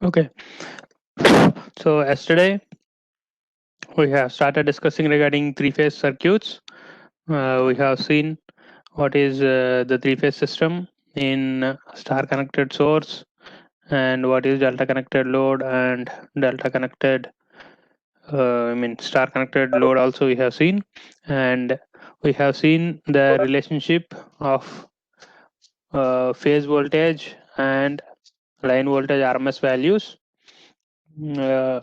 Okay, so yesterday we have started discussing regarding three-phase circuits. We have seen what is the three-phase system in star connected source, and what is delta connected load and delta connected star connected load also we have seen, and we have seen the relationship of phase voltage and line voltage RMS values. Uh,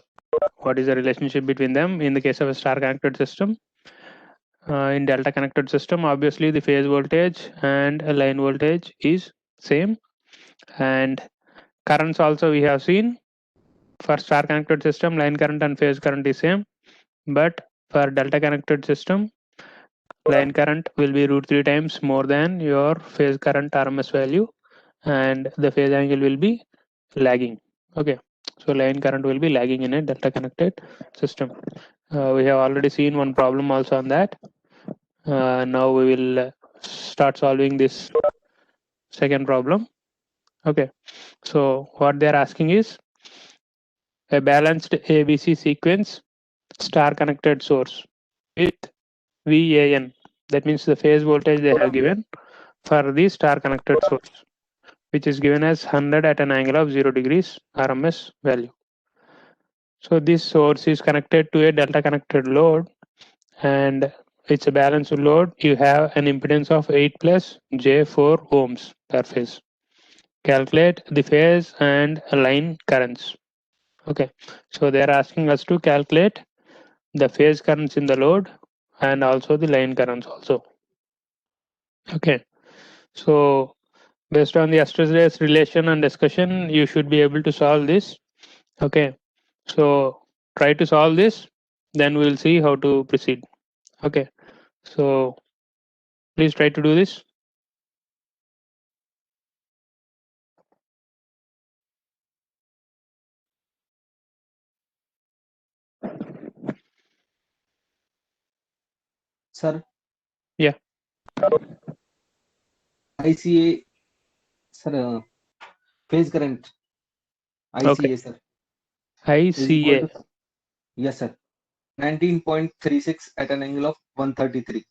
what is the relationship between them in the case of a star connected system? In delta connected system, obviously the phase voltage and a line voltage is same, and currents also we have seen. For star connected system, line current and phase current is same, but for delta connected system, line current will be root 3 times more than your phase current RMS value, and the phase angle will be lagging. Okay, so line current will be lagging in a delta connected system. We have already seen one problem also on that. Now we will start solving this second problem. Okay, so what they are asking is a balanced ABC sequence star connected source with VAN. That means the phase voltage they have given for the star connected source, which is given as 100 at an angle of 0 degrees RMS value. So this source is connected to a delta connected load, and it's a balanced load. You have an impedance of 8 plus J4 ohms per phase. Calculate the phase and line currents. Okay, so they are asking us to calculate the phase currents in the load and also the line currents also. Okay, so based on the yesterday's relation and discussion, you should be able to solve this. Okay, so try to solve this, then we will see how to proceed. Okay, so please try to do this. Sir, Yeah. ICA, sir, phase current, Okay, ICA, sir, is equal ICA to, yes, sir, 19.36 at an angle of 133.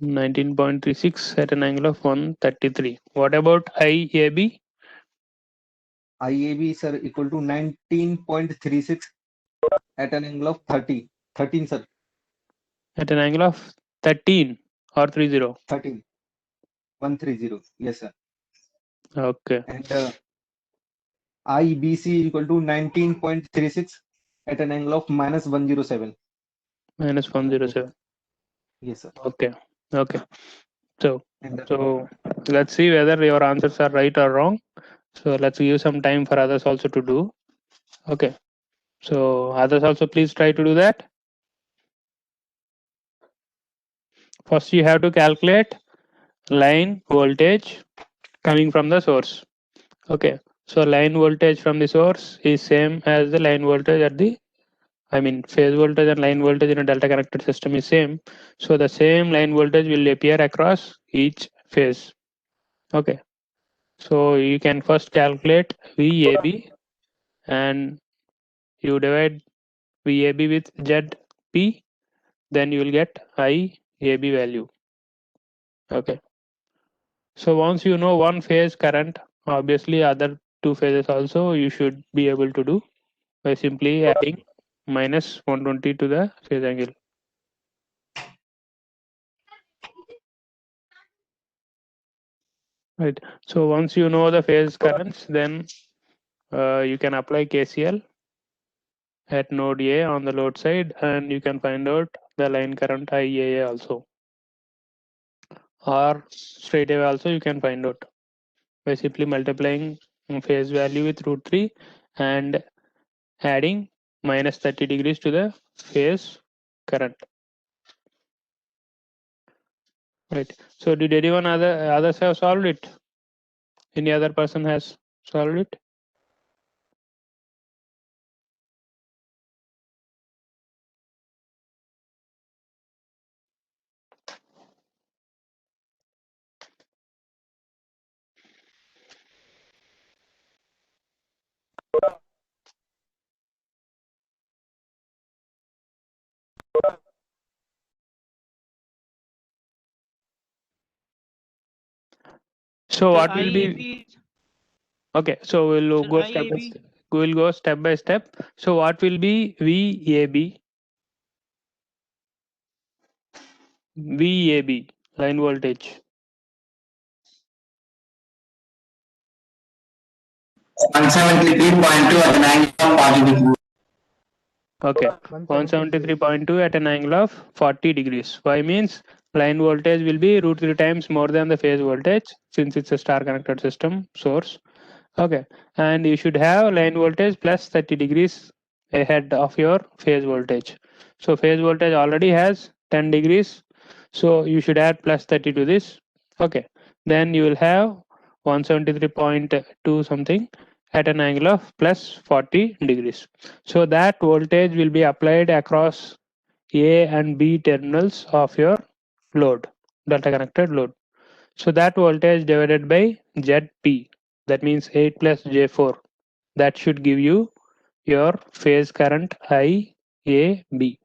19.36 at an angle of 133. What about IAB? IAB, sir, equal to 19.36 at an angle of 13, sir, At an angle of 13 or 30? 13, 130, yes, sir. Okay, And IBC equal to 19.36 at an angle of minus 107. minus 107. Yes, sir. Okay, okay. So, And so let's see whether your answers are right or wrong. So let's give some time for others also to do. Okay. So others also please try to do that. First you have to calculate line voltage coming from the source. Okay. So line voltage from the source is same as the line voltage at the phase voltage and line voltage in a delta connected system is same. So the same line voltage will appear across each phase. Okay. So you can first calculate VAB, and you divide VAB with ZP, then you will get IAB value. Okay. So once you know one phase current, obviously other two phases also you should be able to do by simply adding minus 120 to the phase angle. Right. So once you know the phase currents, then you can apply KCL at node A on the load side, and you can find out the line current IAA also, or straight away also you can find out by simply multiplying phase value with root 3 and adding minus 30 degrees to the phase current. Right. So did anyone others have solved it? Any other person has solved it? So what will be? Okay, so we'll go step by step. We'll go step by step. So what will be VAB? VAB, line voltage. 173.2 at an angle of 40 degrees. Okay, 173.2 at an angle of 40 degrees. Why means line voltage will be root 3 times more than the phase voltage since it's a star connected system source. Okay, and you should have line voltage plus 30 degrees ahead of your phase voltage. So phase voltage already has 10 degrees, so you should add plus 30 to this. Okay, then you will have 173.2 something at an angle of plus 40 degrees. So that voltage will be applied across A and B terminals of your load, delta connected load. So that voltage divided by ZP, that means 8 plus J4, that should give you your phase current IAB.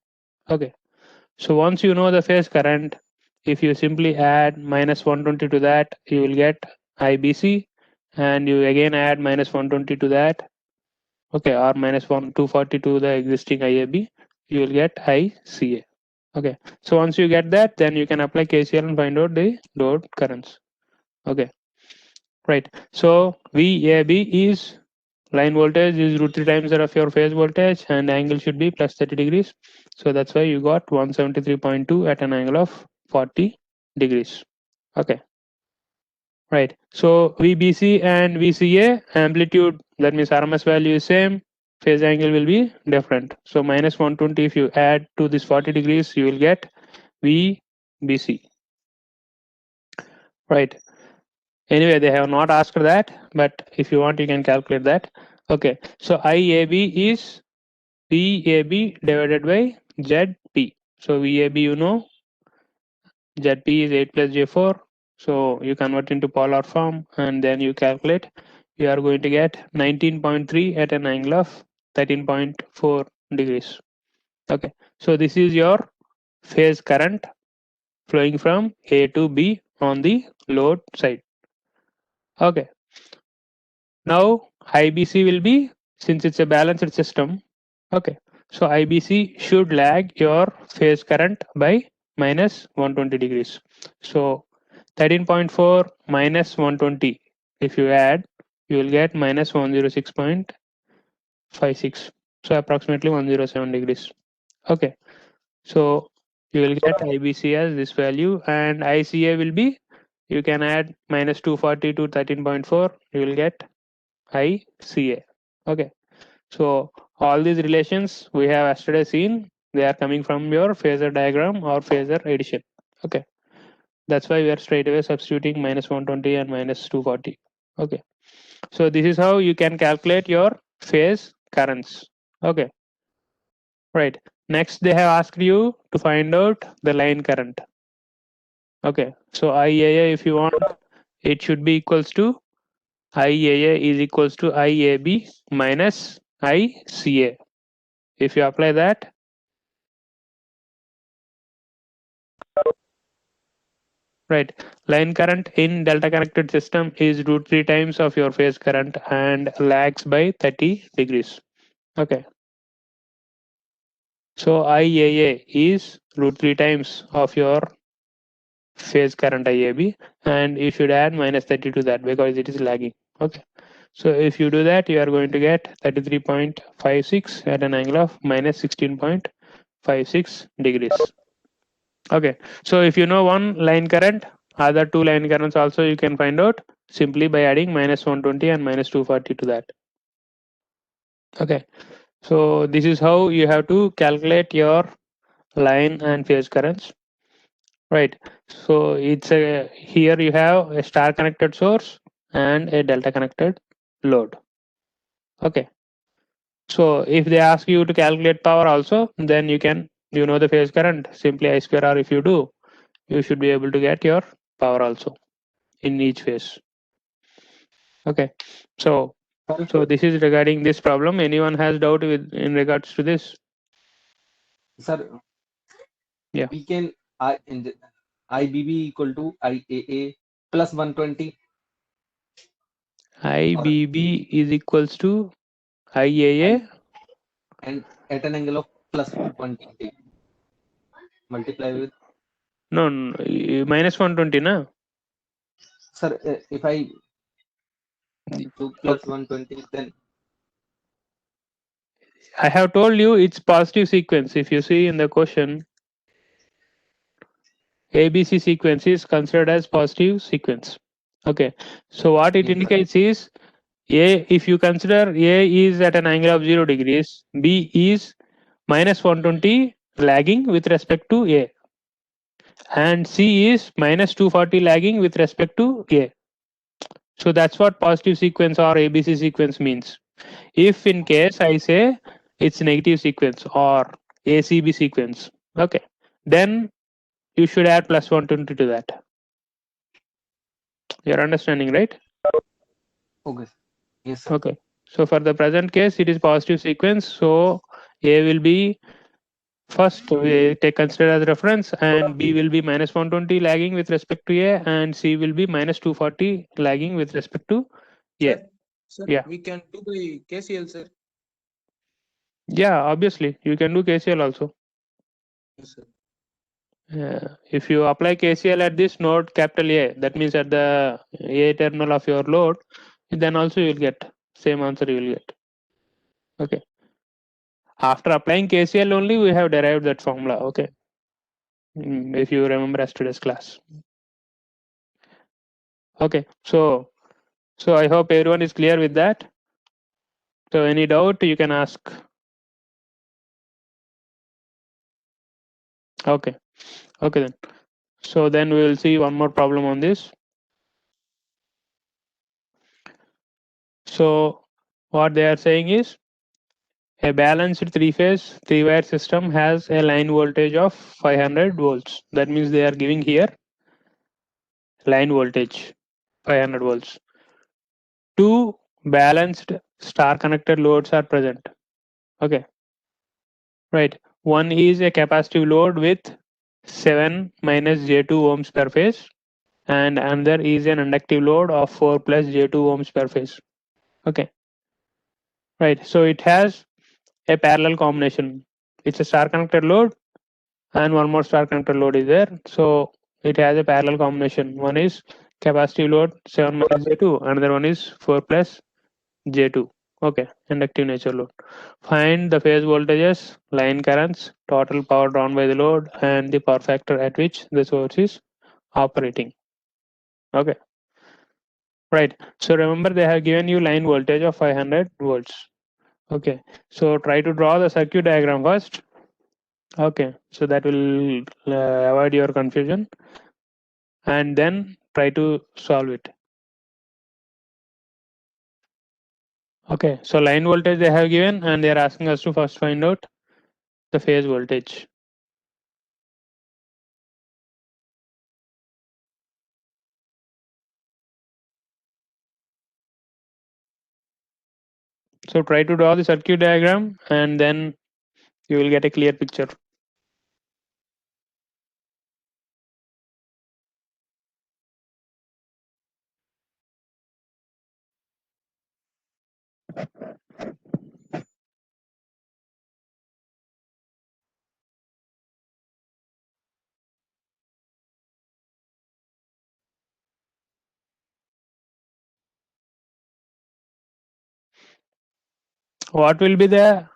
Okay, so once you know the phase current, if you simply add minus 120 to that, you will get IBC, and you again add minus 120 to that, okay, or minus 240 to the existing IAB, you will get ICA. Okay, so once you get that, then you can apply KCL and find out the load currents. Okay, right. So VAB is line voltage is root 3 times that of your phase voltage, and angle should be plus 30 degrees. So that's why you got 173.2 at an angle of 40 degrees. Okay, right. So VBC and VCA amplitude, that means RMS value is same, phase angle will be different. So minus 120, if you add to this 40 degrees, you will get VBC. Right. Anyway, they have not asked that, but if you want, you can calculate that. Okay, so IAB is VAB divided by ZP. So VAB, you know, ZP is 8 plus J4. So you convert into polar form and then you calculate. You are going to get 19.3 at an angle of 13.4 degrees. Okay, so this is your phase current flowing from A to B on the load side. Okay, now IBC will be, since it's a balanced system, okay, so IBC should lag your phase current by minus 120 degrees. So 13.4 minus 120, if you add, you will get minus 106.56. So approximately 107 degrees. Okay, so you will get IBC as this value, and ICA will be, you can add minus 240 to 13.4, you will get ICA. Okay, so all these relations we have yesterday seen, they are coming from your phasor diagram or phasor addition. Okay, that's why we are straight away substituting minus 120 and minus 240. Okay, so this is how you can calculate your phase currents. Okay, right. Next, they have asked you to find out the line current. Okay, so IAA, if you want, it should be equals to IAA is equals to IAB minus ICA. If you apply that, right, line current in delta connected system is root 3 times of your phase current and lags by 30 degrees. Okay, so IAA is root 3 times of your phase current IAB, and you should add minus 30 to that because it is lagging. Okay, so if you do that, you are going to get 33.56 at an angle of minus 16.56 degrees. Okay, so if you know one line current, other two line currents also you can find out simply by adding minus 120 and minus 240 to that. Okay, so this is how you have to calculate your line and phase currents. Right, so it's a, here you have a star connected source and a delta connected load. Okay, so if they ask you to calculate power also, then you can, you know, the phase current, simply I square R. If you do, you should be able to get your power also in each phase. Okay, so this is regarding this problem. Anyone has doubt with in regards to this? Sir, Yeah, we can IBB equal to IAA plus 120. IBB is equals to IAA. And at an angle of plus 120. Multiply with, No, minus 120, na? sir, if I do plus 120, then I have told you it's positive sequence. If you see in the question, ABC sequence is considered as positive sequence. Okay, so what it yes, sir. indicates is A, if you consider A is at an angle of 0 degrees, B is minus 120 lagging with respect to A, and C is minus 240 lagging with respect to A. So that's what positive sequence or ABC sequence means. If in case I say it's negative sequence or ACB sequence, okay, then you should add plus 120 to that. You're understanding, right? Okay, sir. Yes, sir. Okay. So for the present case, it is positive sequence. So A will be first we take consider as reference, and B will be minus 120 lagging with respect to A, and C will be minus 240 lagging with respect to A. Sir, Yeah. we can do by KCL, sir. Yeah, obviously you can do KCL also. Yes, sir. If you apply KCL at this node capital A, that means at the A terminal of your load, then also you will get same answer you will get. Okay. After applying KCL only, we have derived that formula. Okay. If you remember yesterday's class. Okay. So I hope everyone is clear with that. So any doubt you can ask. Okay. Okay then. So then we will see one more problem on this. So what they are saying is a balanced three-phase three-wire system has a line voltage of 500 volts. That means they are giving here line voltage 500 volts. Two balanced star connected loads are present. Okay. Right. One is a capacitive load with 7 minus J2 ohms per phase, and another is an inductive load of 4 plus J2 ohms per phase. Okay. Right. So it has a parallel combination. It's a star connected load and one more star connected load is there. So it has a parallel combination. One is capacitive load 7 minus J2, another one is 4 plus J2. Okay, inductive nature load. Find the phase voltages, line currents, total power drawn by the load, and the power factor at which the source is operating. Okay. Right. So remember they have given you line voltage of 500 volts. Okay. So try to draw the circuit diagram first. Okay. So that will avoid your confusion. And then try to solve it. Okay. So line voltage they have given, and they are asking us to first find out the phase voltage. So try to draw the circuit diagram and then you will get a clear picture. What will be the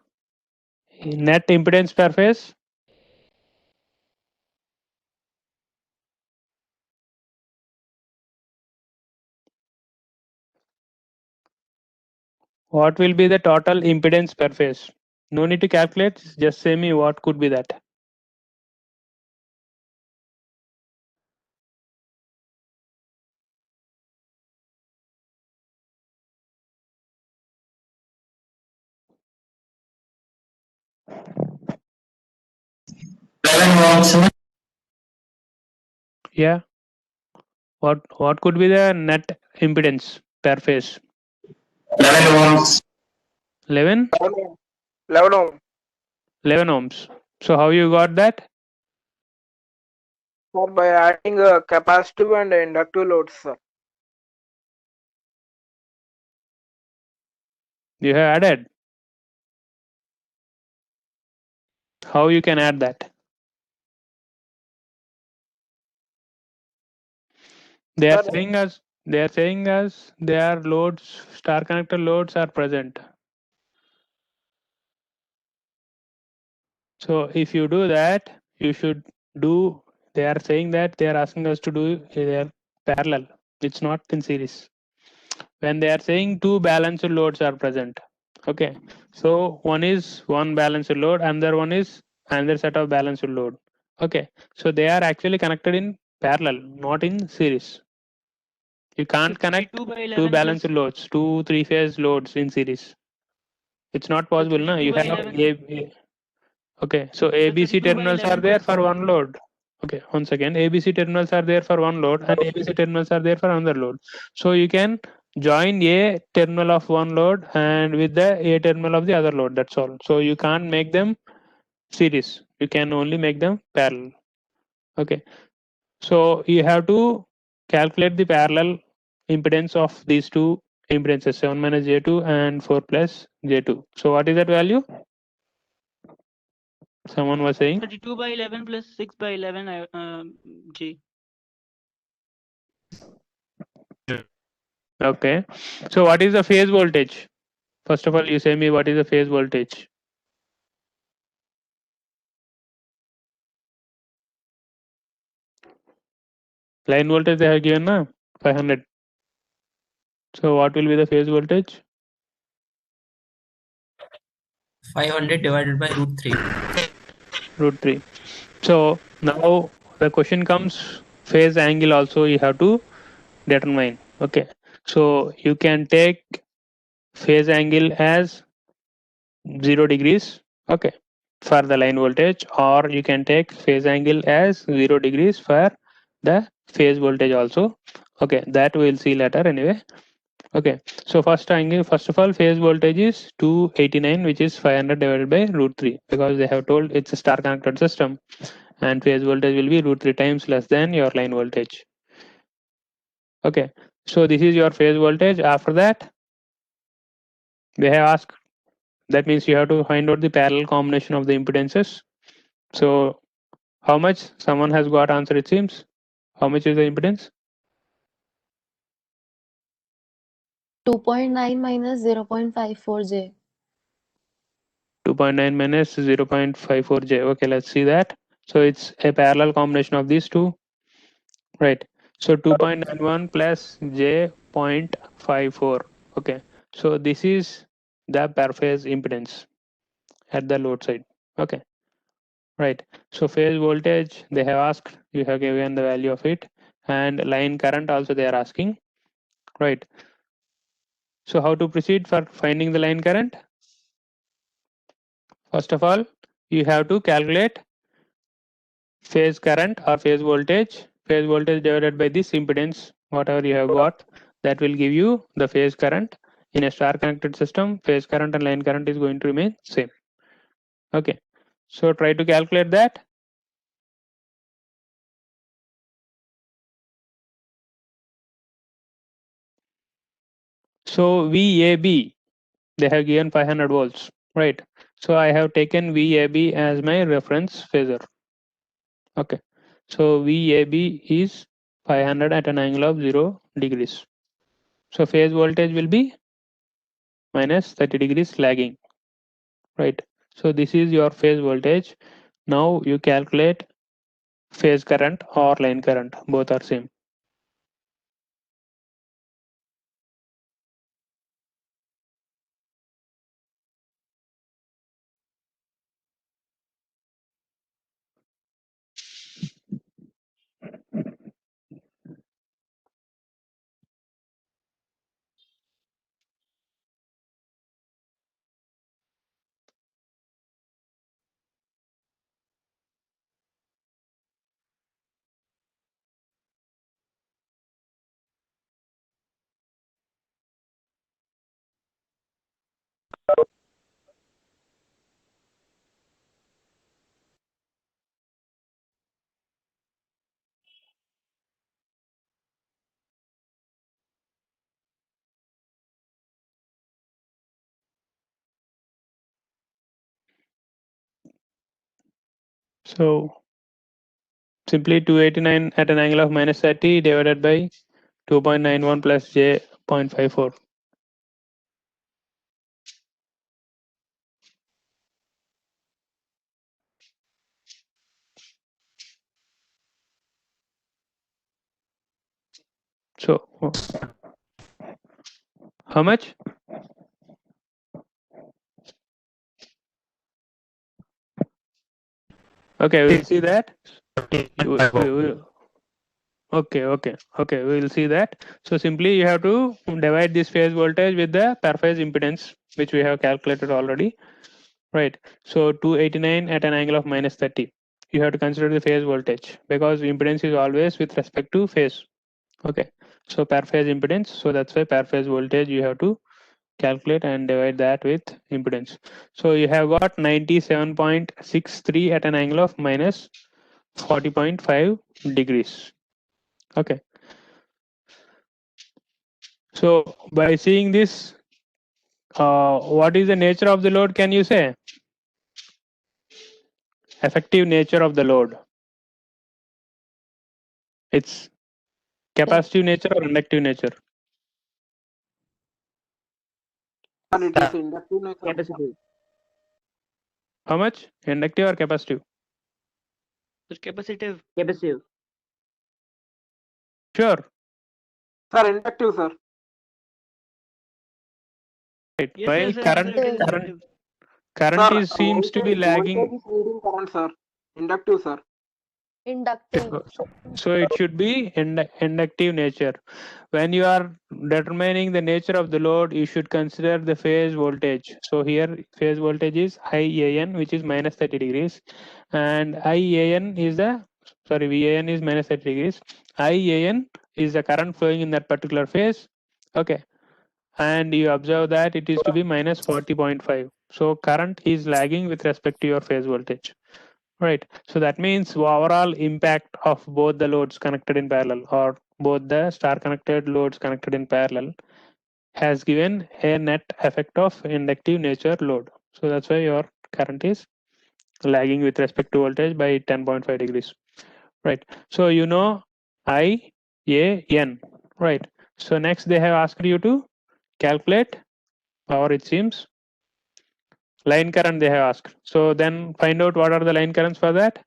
net impedance per phase? What will be the total impedance per phase? No need to calculate, just say me what could be that. Yeah. What could be the net impedance per phase? 11 ohms. 11? 11 ohm. 11 ohms. So how you got that? Sir, by adding capacitive and inductive loads, sir. You have added. How you can add that? They are Sir, saying us their loads, star connector loads are present. So if you do that, you should do. They are saying that they are asking us to do their parallel. It's not in series. When they are saying two balanced loads are present. Okay. So one is one balanced load, another one is another set of balanced load. Okay. So they are actually connected in parallel, not in series. You can't connect 32 by two 11 balanced plus, loads, two three-phase loads in series. It's not so possible, na? 32 You by have 11. okay. So So ABC 32 by terminals are 11 there plus. for one load. Okay, once again, ABC terminals are there for one load and ABC terminals are there for another load. So you can join a terminal of one load and with the a terminal of the other load. That's all. So you can't make them series. You can only make them parallel. Okay. So you have to calculate the parallel impedance of these two impedances 7 minus J2 and 4 plus J2. So what is that value? Someone was saying 32 by 11 plus 6 by 11 J. okay. So what is the phase voltage? First of all, you say me what is the phase voltage? Line voltage they have given na 500. So what will be the phase voltage? 500 divided by root 3. Root 3. So now the question comes phase angle also you have to determine. Okay. So you can take phase angle as 0 degrees. Okay. For the line voltage, or you can take phase angle as 0 degrees for the phase voltage also. Okay. That we will see later anyway. Okay, so first of all, phase voltage is 289, which is 500 divided by root 3, because they have told it's a star connected system and phase voltage will be root 3 times less than your line voltage. Okay, so this is your phase voltage. After that, they have asked, that means you have to find out the parallel combination of the impedances. So how much? Someone has got answer, it seems. How much is the impedance? 2.9 minus 0.54J. 2.9 minus 0.54J. Okay, let's see that. So it's a parallel combination of these two. Right. So 2.91 plus J 0.54. Okay. So this is the per phase impedance at the load side. Okay. Right. So phase voltage they have asked, you have given the value of it, and line current also they are asking. Right. So how to proceed for finding the line current? First of all, you have to calculate phase current or phase voltage divided by this impedance, whatever you have got, that will give you the phase current. In a star connected system, phase current and line current is going to remain same. Okay, so try to calculate that. So VAB, they have given 500 volts, right? So I have taken VAB as my reference phasor. Okay, so VAB is 500 at an angle of 0 degrees. So phase voltage will be minus 30 degrees lagging, right? So this is your phase voltage. Now you calculate phase current or line current, both are same. So simply 289 at an angle of minus 30 divided by 2.91 plus j 0.54. So how much? Okay, we'll see that. Okay, we'll see that. So simply you have to divide this phase voltage with the per phase impedance, which we have calculated already, right? So 289 at an angle of minus 30. You have to consider the phase voltage because impedance is always with respect to phase. Okay, so per phase impedance. So that's why per phase voltage you have to calculate and divide that with impedance. So you have got 97.63 at an angle of minus 40.5 degrees. Okay. So by seeing this, what is the nature of the load? Can you say? Effective nature of the load. It's capacitive nature or inductive nature? Sir, it is inductive nature. Capacitive. How much? Inductive or capacitive? Sir, capacitive. Capacitive. Sure. Sir, inductive, sir. Right. Yes, While yes, sir, it is inductive. current Sir, is seems to be lagging. Voltage is leading current, sir. Inductive, sir. Inductive. So it should be inductive nature. When you are determining the nature of the load, you should consider the phase voltage. So here phase voltage is IAN, which is minus 30 degrees, and IAN is the VAN is minus 30 degrees. IAN is the current flowing in that particular phase. Okay, and you observe that it is to be minus 40.5. So current is lagging with respect to your phase voltage. Right. So that means overall impact of both the loads connected in parallel or both the star connected loads connected in parallel has given a net effect of inductive nature load. So that's why your current is lagging with respect to voltage by 10.5 degrees. Right. So you know IAN. Right. So next they have asked you to calculate power, it seems. Line current they have asked. So then find out what are the line currents for that.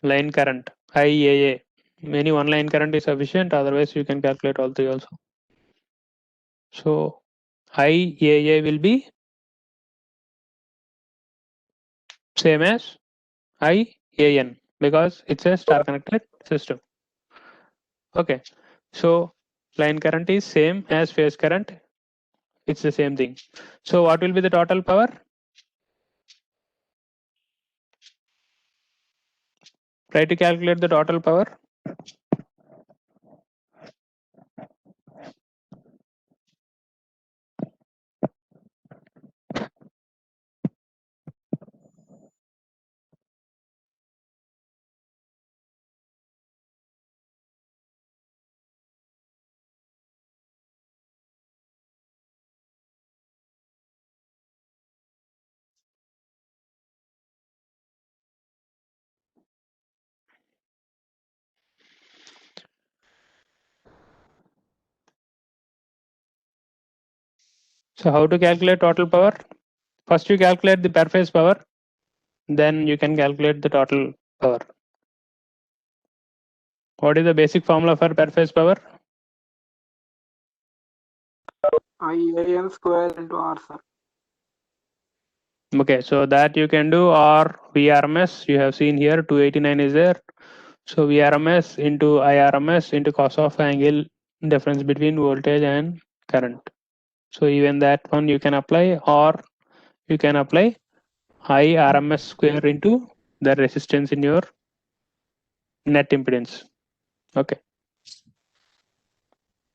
Line current IAA. Any one line current is sufficient, otherwise you can calculate all three also. So IAA will be same as IAN because it's a star connected system. Okay, so line current is same as phase current. It's the same thing. So what will be the total power? Try to calculate the total power. So how to calculate total power? First you calculate the per phase power, then you can calculate the total power. What is the basic formula for per phase power? IAN square into R, sir. Okay, so that you can do, or VRMS you have seen here 289 is there. So VRMS into IRMS into cos of angle difference between voltage and current. So even that one you can apply, or you can apply IRMS square into the resistance in your net impedance. Okay.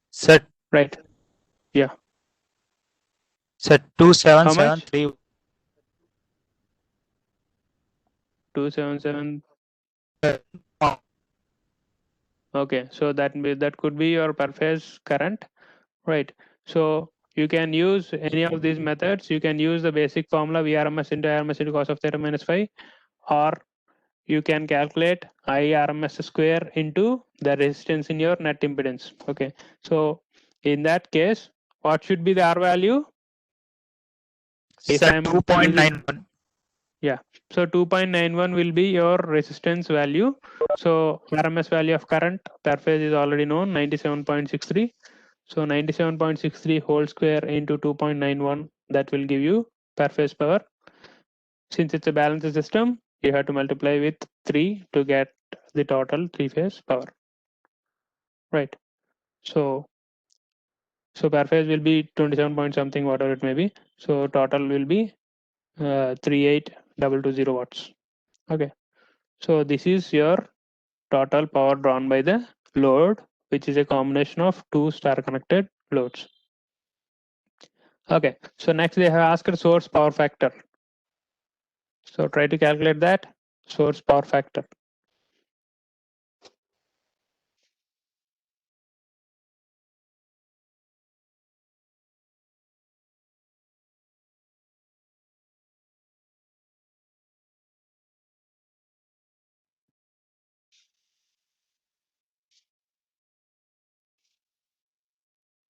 Set Right. set How much? 2773. 277. Okay, so that could be your per phase current, right? So you can use any of these methods. You can use the basic formula Vrms into Irms into cos of theta minus phi, or you can calculate Irms square into the resistance in your net impedance. Okay, so in that case, what should be the R value? If Sir, I'm 2.91. So 2.91 will be your resistance value. So RMS value of current per phase is already known, 97.63. So 97.63 whole square into 2.91, that will give you per phase power. Since it's a balanced system, you have to multiply with 3 to get the total 3-phase power. Right. So per phase will be 27 point something, whatever it may be. So total will be 38220 watts. Okay. So this is your total power drawn by the load, which is a combination of two star connected loads. Okay, so next they have asked source power factor. So try to calculate that source power factor.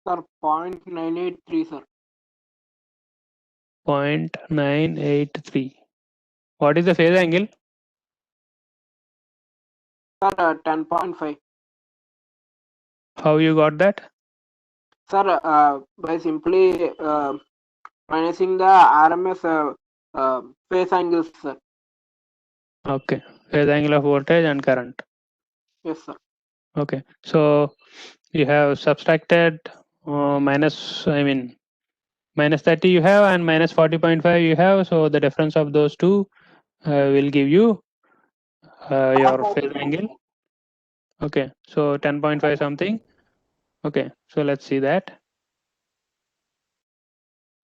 Sir, 0.983, sir. 0.983. What is the phase angle? Sir, 10.5. How you got that? Sir, by simply minusing the RMS phase angles, sir. Okay, phase angle of voltage and current. Yes, sir. Okay, so you have subtracted minus 30 you have and minus 40.5 you have. So the difference of those two will give you your phase angle. Okay, so 10.5 something. Okay, so let's see that.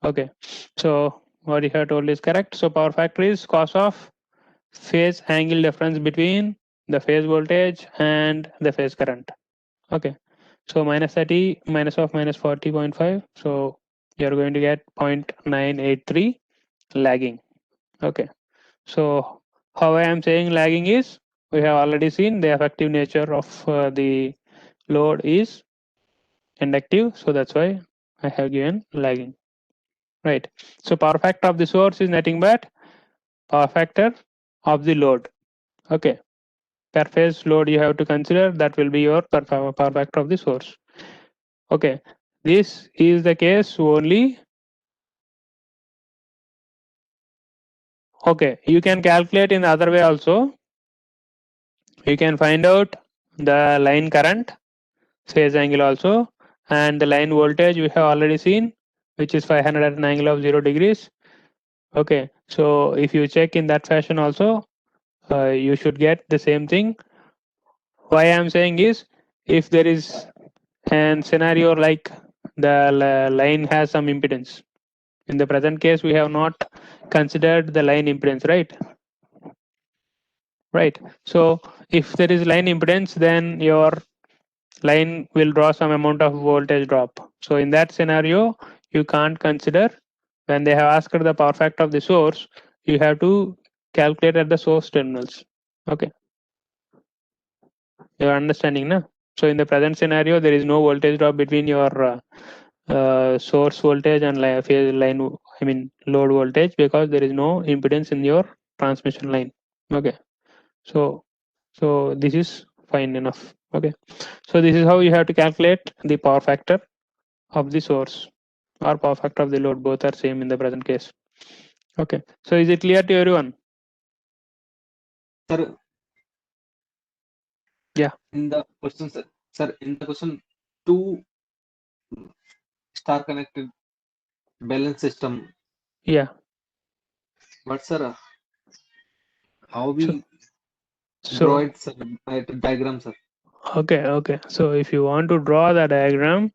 Okay, so what you have told is correct. So power factor is cos of phase angle difference between the phase voltage and the phase current. Okay, so minus 30 minus of minus 40.5. So you're going to get 0.983 lagging. Okay, so how I am saying lagging is, we have already seen the effective nature of the load is inductive, so that's why I have given lagging. Right, so power factor of the source is nothing but power factor of the load. Okay, per phase load you have to consider, that will be your power factor of the source. Okay, this is the case only. Okay, you can calculate in the other way also. You can find out the line current, phase angle also, and the line voltage we have already seen, which is 500 at an angle of 0 degrees. Okay, so if you check in that fashion also, you should get the same thing. Why I am saying is, if there is an scenario like the line has some impedance, in the present case we have not considered the line impedance, right? So if there is line impedance, then your line will draw some amount of voltage drop. So in that scenario, you can't consider, when they have asked the power factor of the source, you have to calculate at the source terminals. Okay, you are understanding, na? So in the present scenario, there is no voltage drop between your source voltage and load voltage, because there is no impedance in your transmission line. Okay, so this is fine enough. Okay, so this is how you have to calculate the power factor of the source or power factor of the load. Both are same in the present case. Okay, so is it clear to everyone? Sir, Yeah. in the question, sir, in the question, two star connected balance system. Yeah. But sir, how we So draw it, sir, diagram, sir? okay, so if you want to draw the diagram,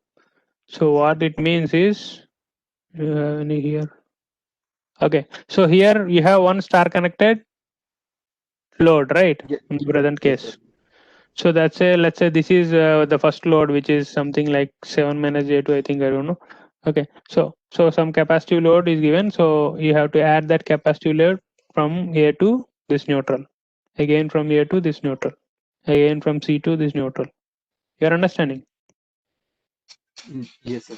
so what it means is, you have any here? Okay, so here you have one star connected load, right? Yeah. In the present Yes, case. sir. So let's say this is the first load, which is something like 7 minus J2, I think, I don't know. Okay, so some capacitive load is given, so you have to add that capacitive load from A to this neutral, again from A to this neutral, again from C to this neutral. You are understanding? Yes, sir.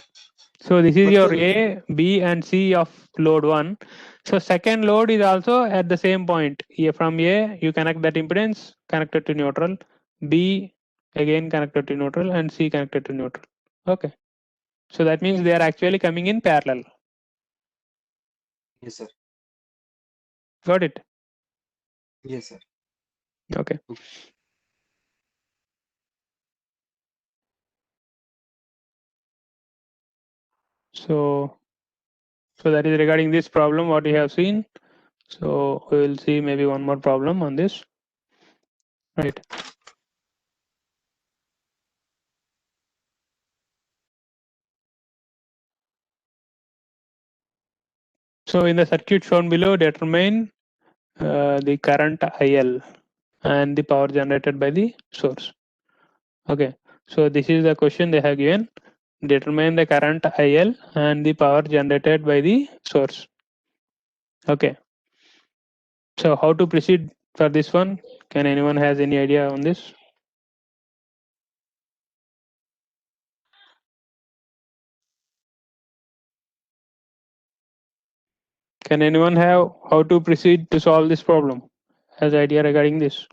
So this is But, your sir, A, B and C of load 1. So second load is also at the same point. Here from A you connect that impedance connected to neutral, B again connected to neutral, and C connected to neutral. Okay, so that means they are actually coming in parallel. yes, sir. Got it? Yes, sir. Okay. So that is regarding this problem what we have seen. So we will see maybe one more problem on this. Right. So in the circuit shown below, determine the current IL and the power generated by the source. Okay. So this is the question they have given. Determine the current IL and the power generated by the source. Okay. So how to proceed for this one? Can anyone has any idea on this? Can anyone have how to proceed to solve this problem? Has idea regarding this?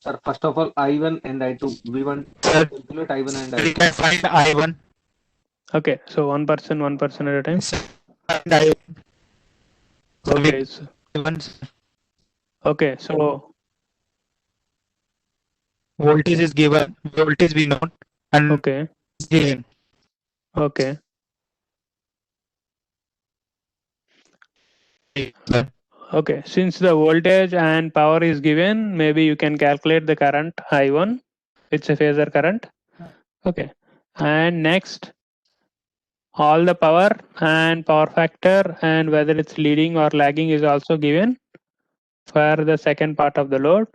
Sir, first of all, I1 and I2. We want to Sir, calculate I1 and we I2. can find I1. Okay, so one person at a time. Sir, find I1. Okay, okay, so Voltage is given, voltage we know, and okay, is given. okay, Sir. okay. Since the voltage and power is given, maybe you can calculate the current I1. It's a phasor current. Okay, and next, all the power and power factor and whether it's leading or lagging is also given for the second part of the load.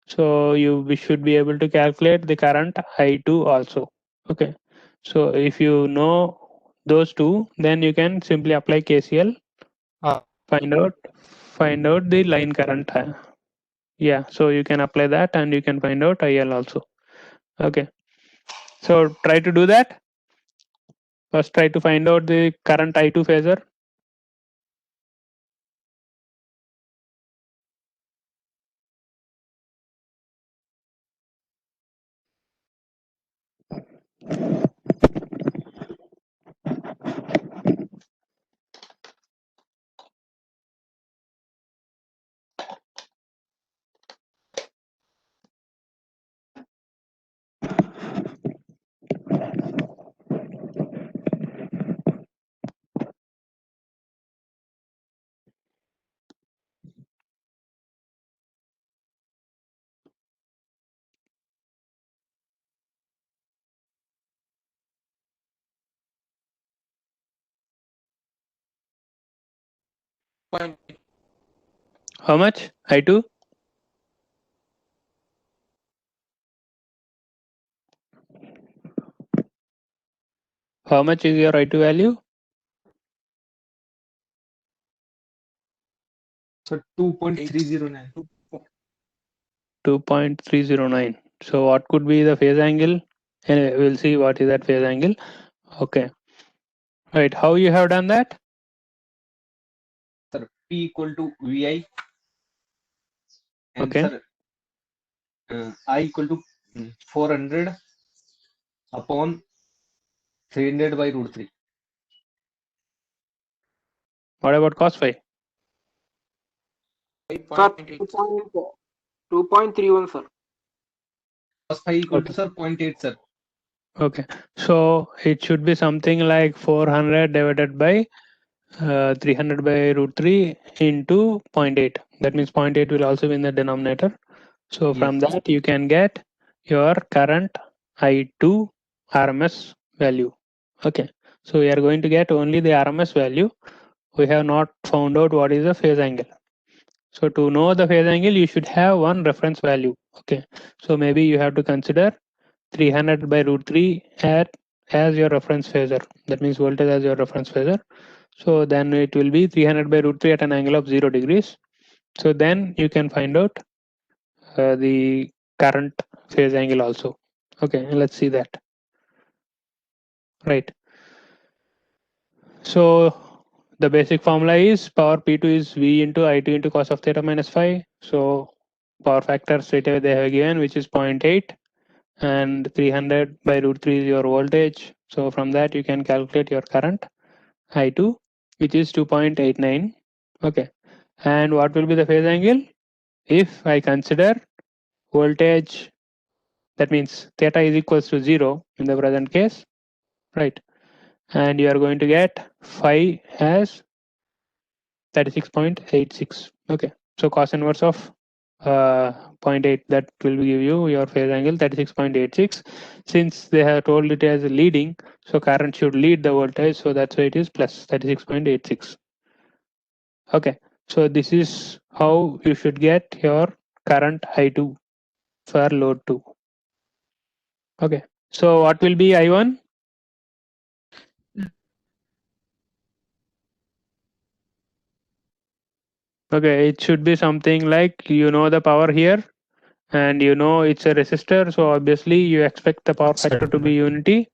So we should be able to calculate the current I2 also. Okay, so if you know those two, then you can simply apply KCL, find out the line current. Yeah, so you can apply that and you can find out IL also. Okay, so try to do that. First try to find out the current I2 phasor. Point. How much? I2? How much is your I2 value? So 2.309. 2.309. So what could be the phase angle? Anyway, we'll see what is that phase angle. Okay. Right. How you have done that? Sir, P equal to VI. And Okay. sir, I equal to 400 upon 300 by root 3. What about cos phi? Sir, 2.31, sir. Cos phi equal to, sir, 0.8, sir. Okay. So it should be something like 400 divided by 300 by root 3 into 0.8. That means 0.8 will also be in the denominator. So from Yes. that you can get your current I2 RMS value. Okay. So we are going to get only the RMS value. We have not found out what is the phase angle. So to know the phase angle, you should have one reference value. Okay. So maybe you have to consider 300 by root 3 at as your reference phasor. That means voltage as your reference phasor. So then it will be 300 by root 3 at an angle of 0 degrees. So then you can find out the current phase angle also. Okay, let's see that. Right. So the basic formula is power P2 is V into I2 into cos of theta minus phi. So power factor straight away they have given, which is 0.8, and 300 by root 3 is your voltage. So from that you can calculate your current I2, which is 2.89. Okay. And what will be the phase angle? If I consider voltage, that means theta is equals to 0 in the present case, right? And you are going to get phi as 36.86. Okay, so cos inverse of 0.8, that will give you your phase angle 36.86. Since they have told it as leading, so current should lead the voltage, so that's why it is plus 36.86. Okay, so this is how you should get your current I2 for load 2. Okay, so what will be I1? Okay, it should be something like, the power here, and it's a resistor, so obviously you expect the power factor to be unity.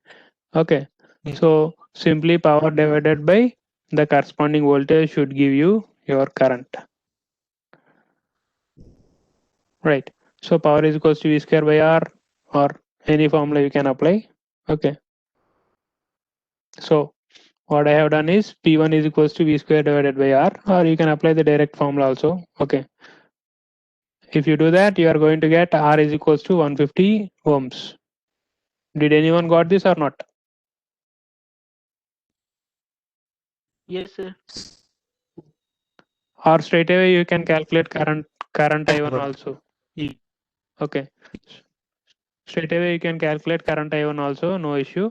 Okay, so simply power divided by the corresponding voltage should give you your current. Right, so power is equals to V square by R, or any formula you can apply. Okay, so what I have done is P1 is equals to V square divided by R, or you can apply the direct formula also. Okay, if you do that, you are going to get R is equals to 150 ohms. Did anyone got this or not? Yes, sir. Or straight away you can calculate current I1 also. Okay, straight away you can calculate current I1 also, no issue.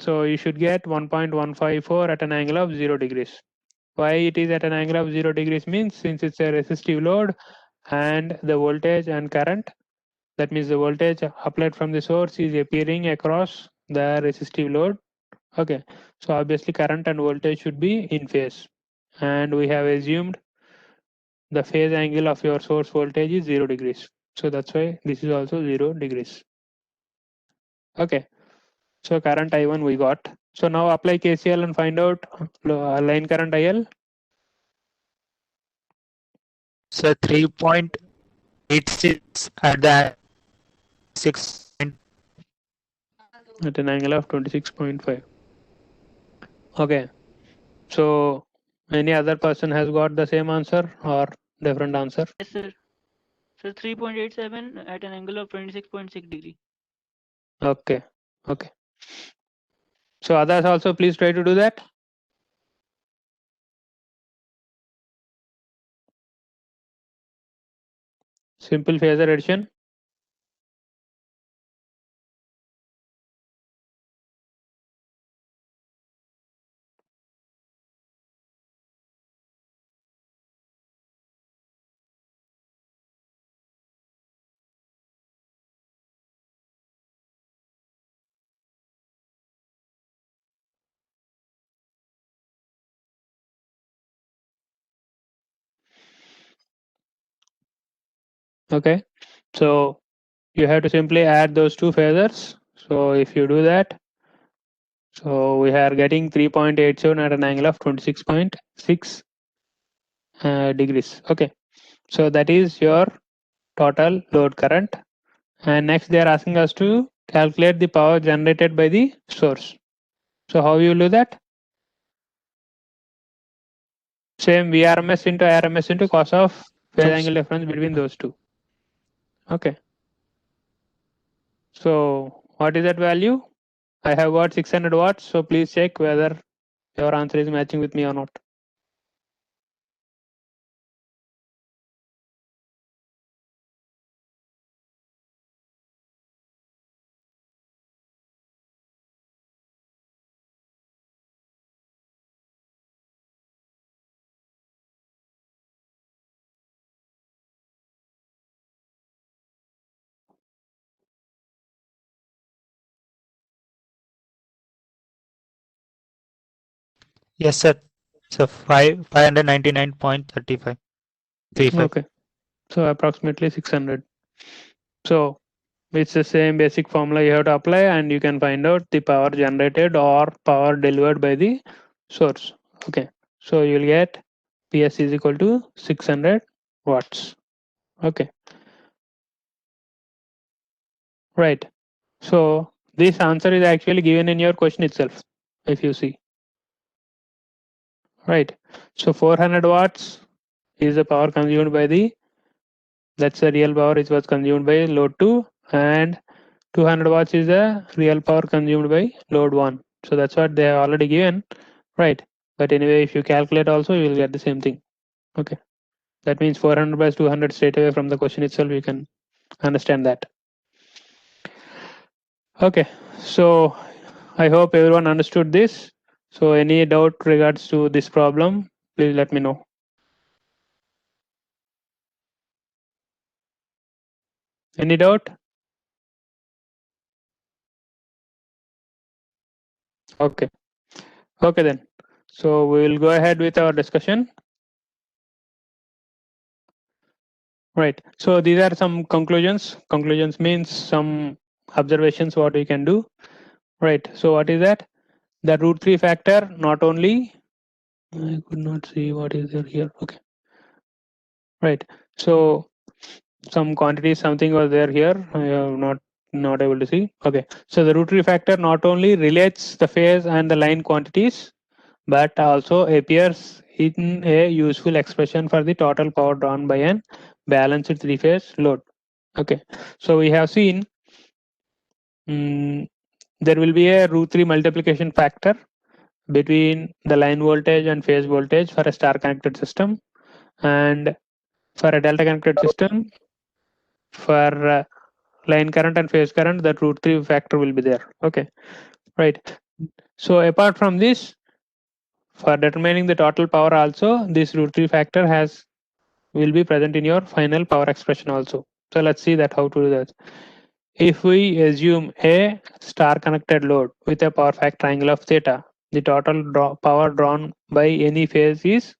So you should get 1.154 at an angle of 0 degrees. Why it is at an angle of 0 degrees means, since it's a resistive load and the voltage and current, that means the voltage applied from the source is appearing across the resistive load. Okay, so obviously current and voltage should be in phase, and we have assumed the phase angle of your source voltage is 0 degrees. So that's why this is also 0 degrees. Okay, so current I1 we got. So now apply KCL and find out line current IL. So 3.86 at the 6. At an angle of 26.5. Okay, so any other person has got the same answer or different answer? Yes, sir. So 3.87 at an angle of 26.6 degree. Okay, okay. So others also please try to do that. Simple phasor addition. Okay, so you have to simply add those two phasors. So if you do that, so we are getting 3.87 at an angle of 26.6 degrees. Okay, so that is your total load current. And next they are asking us to calculate the power generated by the source. So how you will do that? Same Vrms into Irms into cos of phase angle difference between those two. Okay. So what is that value? I have got 600 watts. So please check whether your answer is matching with me or not. Yes, sir. So 599.35. 35. Okay, so approximately 600. So it's the same basic formula you have to apply, and you can find out the power generated or power delivered by the source. Okay, so you'll get PS is equal to 600 watts. Okay, right. So this answer is actually given in your question itself, if you see. Right. So 400 watts is the power consumed by that's the real power which was consumed by load 2, and 200 watts is the real power consumed by load 1. So that's what they have already given, right? But anyway, if you calculate also, you will get the same thing. Okay, that means 400 by 200 straight away from the question itself, you can understand that. Okay, so I hope everyone understood this. So any doubt regards to this problem, please let me know. Any doubt? Okay. Okay then. So we will go ahead with our discussion. Right. So these are some conclusions. Conclusions means some observations what we can do. Right. So what is that? The root 3 factor not only, I could not see what is there here. Okay. Right. So some quantity something was there here. I am not able to see. Okay. So the root 3 factor not only relates the phase and the line quantities, but also appears in a useful expression for the total power drawn by an balanced three-phase load. Okay, so we have seen there will be a root 3 multiplication factor between the line voltage and phase voltage for a star connected system, and for a delta connected system, for line current and phase current, that root 3 factor will be there. Okay, right. So apart from this, for determining the total power also, this root 3 factor will be present in your final power expression also. So let's see that how to do that. If we assume a star connected load with a power factor angle of theta, the total power drawn by any phase is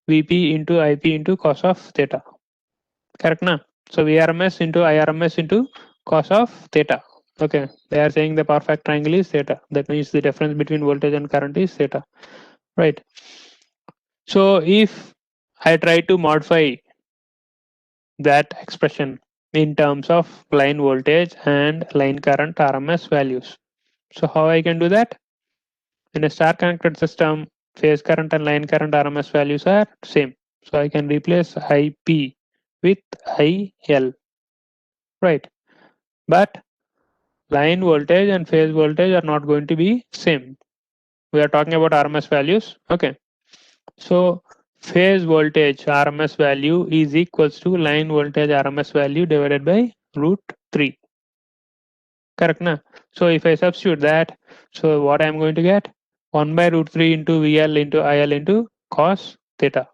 Vp into Ip into cos of theta. Correct na? So Vrms into Irms into cos of theta. Okay, they are saying the power factor angle is theta. That means the difference between voltage and current is theta. Right. So if I try to modify that expression in terms of line voltage and line current RMS values. So how I can do that? In a star connected system, phase current and line current RMS values are same. So I can replace IP with IL, right? But line voltage and phase voltage are not going to be same. We are talking about RMS values. Okay. So phase voltage RMS value is equals to line voltage RMS value divided by root 3. Correct na? So if I substitute that, so what I'm going to get? 1 by root 3 into VL into IL into cos theta.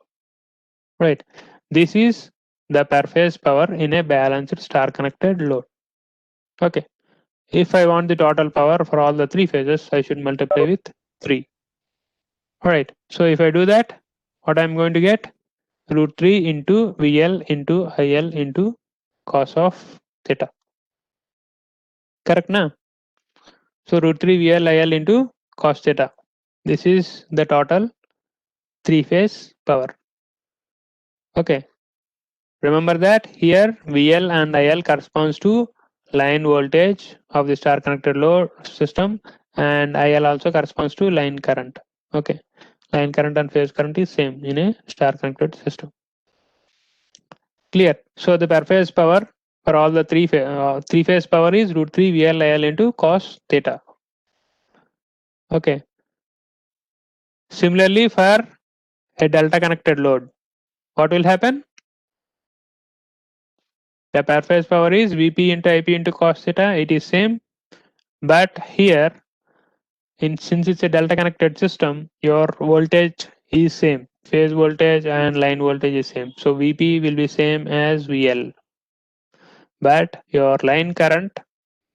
Right. This is the per phase power in a balanced star connected load. Okay. If I want the total power for all the three phases, I should multiply with 3. Alright. So if I do that, what I'm going to get? Root 3 into VL into IL into cos of theta. Correct na? So root 3 VL IL into cos theta. This is the total three phase power. Okay. Remember that here VL and IL corresponds to line voltage of the star connected load system, and IL also corresponds to line current. Okay. Line current and phase current is same in a star connected system. Clear. So the per phase power for all the three phase power is root 3 VL IL into cos theta. Okay. Similarly, for a delta connected load, what will happen? The per phase power is Vp into Ip into cos theta. It is same, but here, since it's a delta connected system, your voltage is same. Phase voltage and line voltage is same. So Vp will be same as VL, but your line current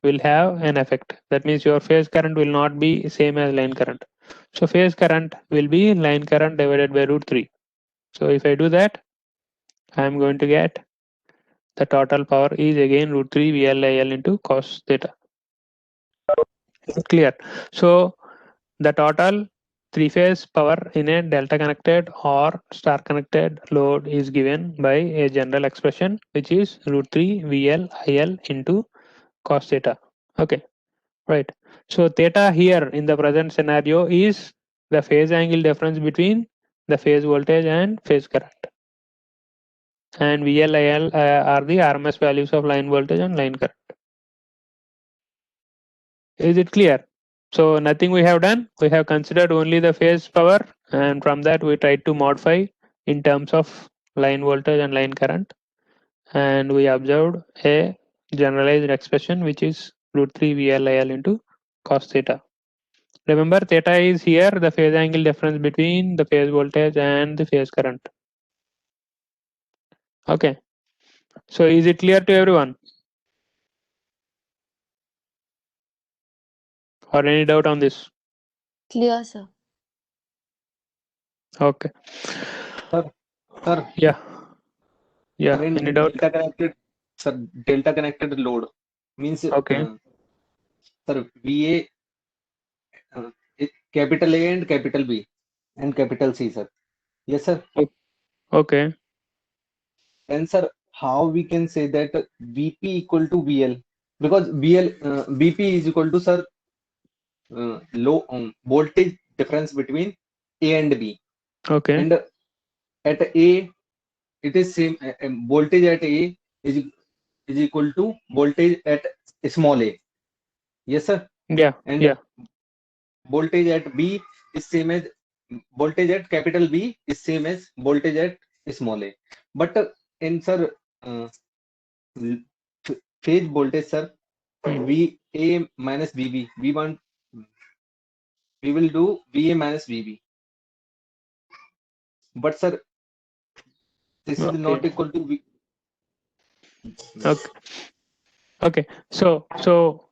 will have an effect. That means your phase current will not be same as line current. So phase current will be line current divided by root 3. So if I do that, I am going to get the total power is again root 3 VLIL into cos theta. Is it clear? So the total three-phase power in a delta connected or star connected load is given by a general expression which is root 3 VLIL into cos theta. Okay, right. So theta here in the present scenario is the phase angle difference between the phase voltage and phase current. And VLIL are the RMS values of line voltage and line current. Is it clear? So nothing we have done. We have considered only the phase power, and from that we tried to modify in terms of line voltage and line current, and we observed a generalized expression which is root 3 VLIL into cos theta. Remember, theta is here the phase angle difference between the phase voltage and the phase current. Okay. So is it clear to everyone? Or any doubt on this? Clear, sir. Okay. Sir, Yeah. Yeah. sir, in Any doubt? delta connected load means Okay. sir, VA, capital A and capital B and capital C, sir. Yes, sir. Okay. And sir, how we can say that VP equal to VL? Because VP is equal to, sir, low voltage difference between A and B. Okay. And at A, it is same. Voltage at A is equal to voltage at small a. Yes, sir. Yeah. And Yeah. voltage at B is same as voltage at capital B is same as voltage at small a. But in, sir, phase voltage, sir, VA minus VB. We will do VA minus VB. But sir, this is not equal to V. Okay. Okay. So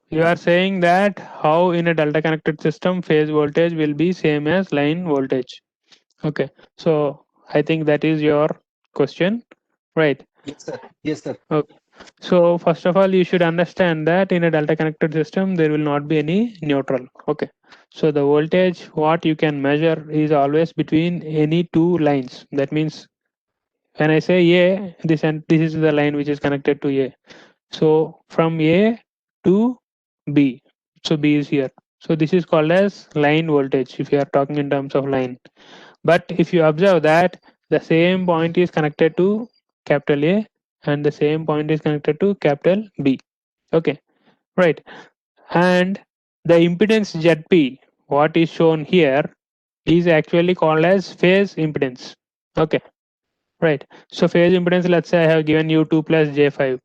you are saying that how in a delta connected system phase voltage will be same as line voltage. Okay. So I think that is your question, right? Yes, sir. Yes, sir. Okay. So first of all, you should understand that in a delta connected system there will not be any neutral. Okay. So the voltage what you can measure is always between any two lines. That means when I say A, this is the line which is connected to A. So from A to B. So B is here. So this is called as line voltage if you are talking in terms of line. But if you observe that the same point is connected to capital A and the same point is connected to capital B. Okay, right. And the impedance ZP, what is shown here, is actually called as phase impedance. Okay, right. So phase impedance, let's say I have given you 2 plus J5.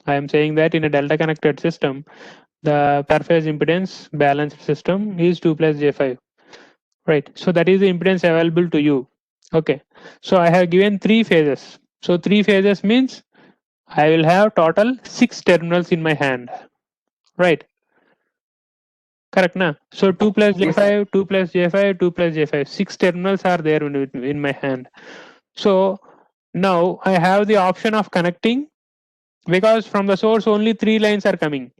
I am saying that in a delta connected system, the per phase impedance balanced system is 2 plus J5. Right. So that is the impedance available to you. Okay. So I have given 3 phases. So 3 phases means I will have total 6 terminals in my hand. Right. Correct, na? So 2 plus J5, 2 plus J5, 2 plus J5. 6 terminals are there in my hand. So now I have the option of connecting because from the source only 3 lines are coming.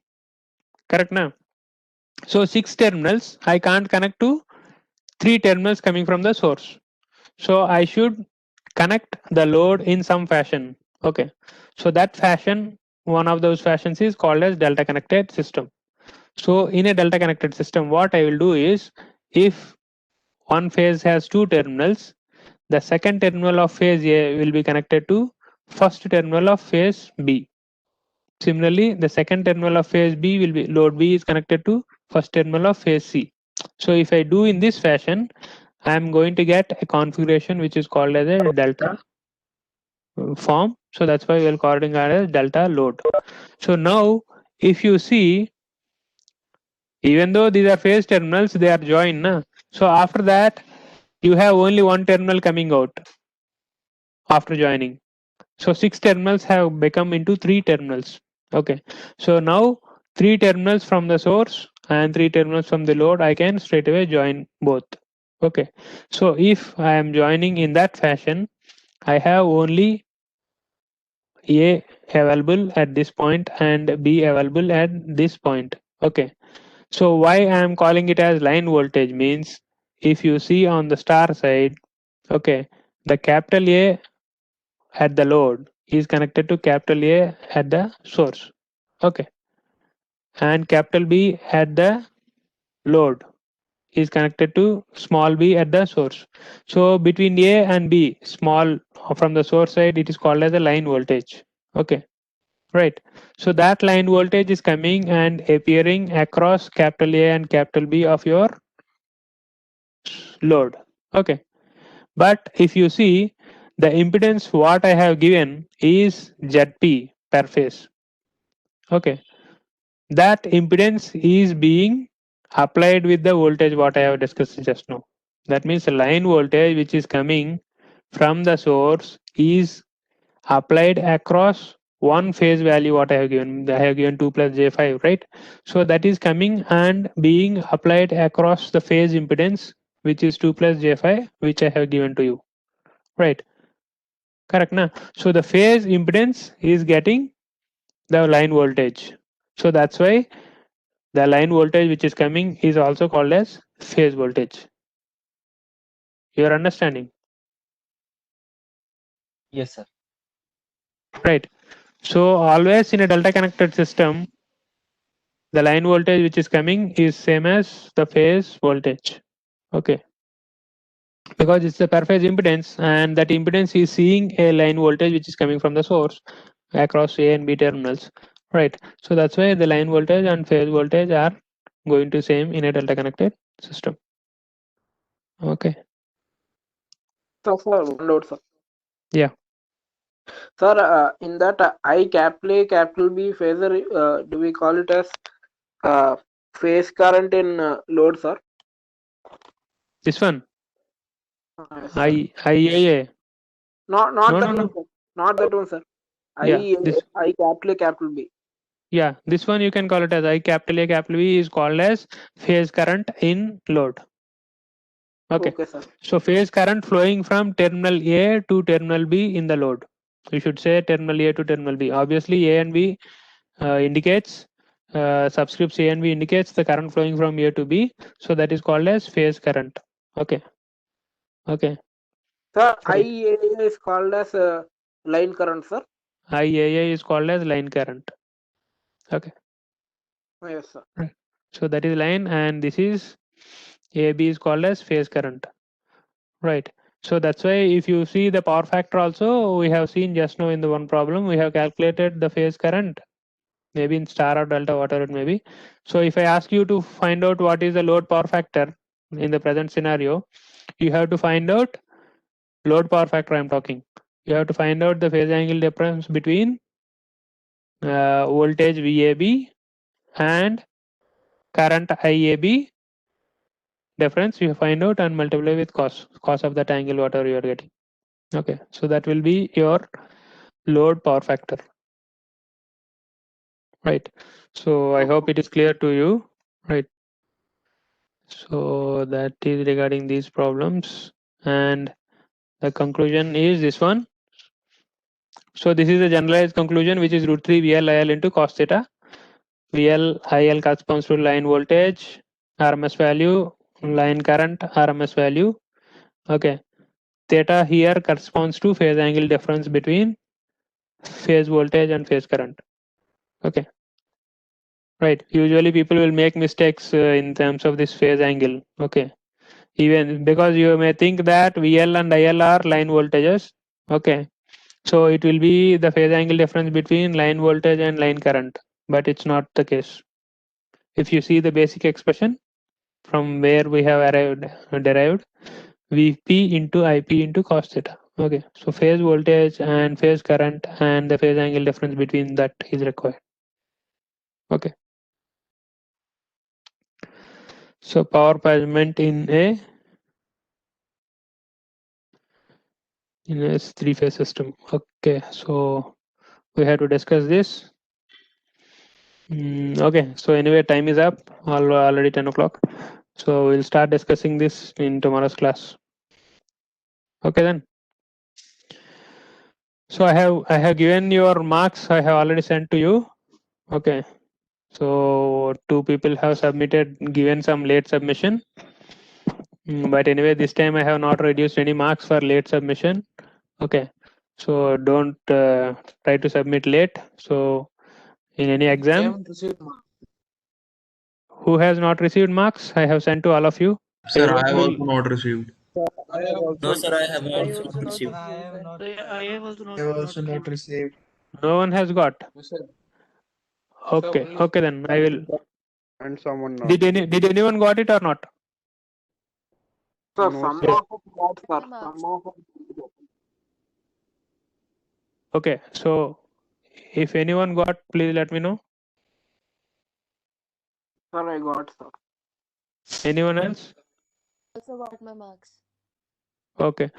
Correct, na? So 6 terminals, I can't connect to 3 terminals coming from the source. So I should connect the load in some fashion. Okay. So that fashion, one of those fashions is called as delta connected system. So in a delta connected system, what I will do is if one phase has 2 terminals, the second terminal of phase A will be connected to first terminal of phase B. Similarly, the second terminal of phase B will be load B is connected to first terminal of phase C. So if I do in this fashion, I am going to get a configuration which is called as a delta form. So that's why we are calling it as delta load. So now if you see, even though these are phase terminals, they are joined. Na? So after that, you have only one terminal coming out after joining. So 6 terminals have become into 3 terminals. Okay. So now 3 terminals from the source and 3 terminals from the load, I can straight away join both. Okay, so if I am joining in that fashion, I have only A available at this point and B available at this point. Okay, so why I am calling it as line voltage means, if you see on the star side, okay, the capital A at the load is connected to capital A at the source. Okay, and capital B at the load is connected to small b at the source. So between A and B, small from the source side, it is called as a line voltage. Okay, right. So that line voltage is coming and appearing across capital A and capital B of your load. Okay, but if you see the impedance what I have given is ZP per phase. Okay, that impedance is being applied with the voltage what I have discussed just now. That means the line voltage which is coming from the source is applied across one phase value what I have given. I have given 2 plus J5, right? So that is coming and being applied across the phase impedance which is 2 plus J5 which I have given to you, right? Correct na? So the phase impedance is getting the line voltage. So that's why the line voltage which is coming is also called as phase voltage. You are understanding? Yes, sir. Right. So always in a delta connected system, the line voltage which is coming is same as the phase voltage. Okay. Because it's the per phase impedance, and that impedance is seeing a line voltage which is coming from the source across A and B terminals. Right. So that's why the line voltage and phase voltage are going to same in a delta connected system. Okay. So, sir, one note, sir. Yeah. Sir, in that I capital A, capital B phasor, do we call it as phase current in load, sir? This one. Yes, sir. IAA. Not No, that no, one, no. sir. Not that one, sir. Yeah, this. I capital A, capital B. Yeah, this one you can call it as I capital A capital B is called as phase current in load. Okay. Okay, sir. So phase current flowing from terminal A to terminal B in the load. You should say terminal A to terminal B. Obviously A and B indicates subscripts A and B indicates the current flowing from A to B. So that is called as phase current. Okay. Okay. Sir, Right. IAA is called as line current, sir. IAA is called as line current. Okay. Yes, sir. Right. So that is line, and this is AB is called as phase current. Right. So that's why if you see the power factor also, we have seen just now in the one problem, we have calculated the phase current, maybe in star or delta, whatever it may be. So if I ask you to find out what is the load power factor in the present scenario, you have to find out load power factor I'm talking. You have to find out the phase angle difference between voltage VAB and current IAB difference. You find out and multiply with cos of that angle, whatever you are getting. Okay, so that will be your load power factor. Right. So I hope it is clear to you. Right. So that is regarding these problems, and the conclusion is this one. So this is a generalized conclusion, which is root 3 VL IL into cos theta. VL IL corresponds to line voltage, RMS value, line current, RMS value. Okay. Theta here corresponds to phase angle difference between phase voltage and phase current. Okay. Right. Usually people will make mistakes in terms of this phase angle. Okay. Even because you may think that VL and IL are line voltages. Okay. So it will be the phase angle difference between line voltage and line current, but it's not the case. If you see the basic expression from where we have derived Vp into Ip into cos theta. Okay. So phase voltage and phase current and the phase angle difference between that is required. Okay. So power measurement in a three-phase system. Okay, so we have to discuss this. Okay, so anyway, time is up. Already 10 o'clock. So we'll start discussing this in tomorrow's class. Okay then. So I have given your marks. I have already sent to you. Okay. So 2 people have given some late submission. But anyway, this time I have not reduced any marks for late submission. Okay. So don't try to submit late. So in any I exam, haven't received mark. who has not received marks, I have sent to all of you. Sir, Anyone I have who also not received. I have No, sir, I have I also also not not received. received. I have also I have also not not received. received. No one has got. Yes, sir. Okay. only- Okay then I will. And someone not. Did anyone got it or not? Sir, No, some sir. of us got, sir. Marks. Some of us. Okay. So if anyone got, please let me know. Sir, I got, sir. Anyone else? Also got my marks. Okay.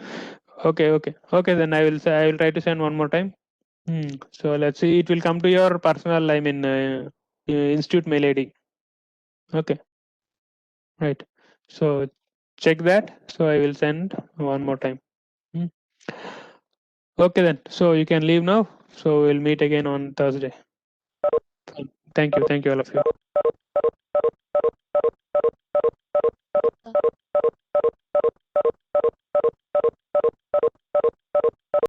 Okay. Then I will try to send one more time. So let's see. It will come to your personal. I mean, institute mail ID. Okay. Right. So check that. So I will send one more time. Okay then. So you can leave now. So we'll meet again on Thursday. Thank you all of you.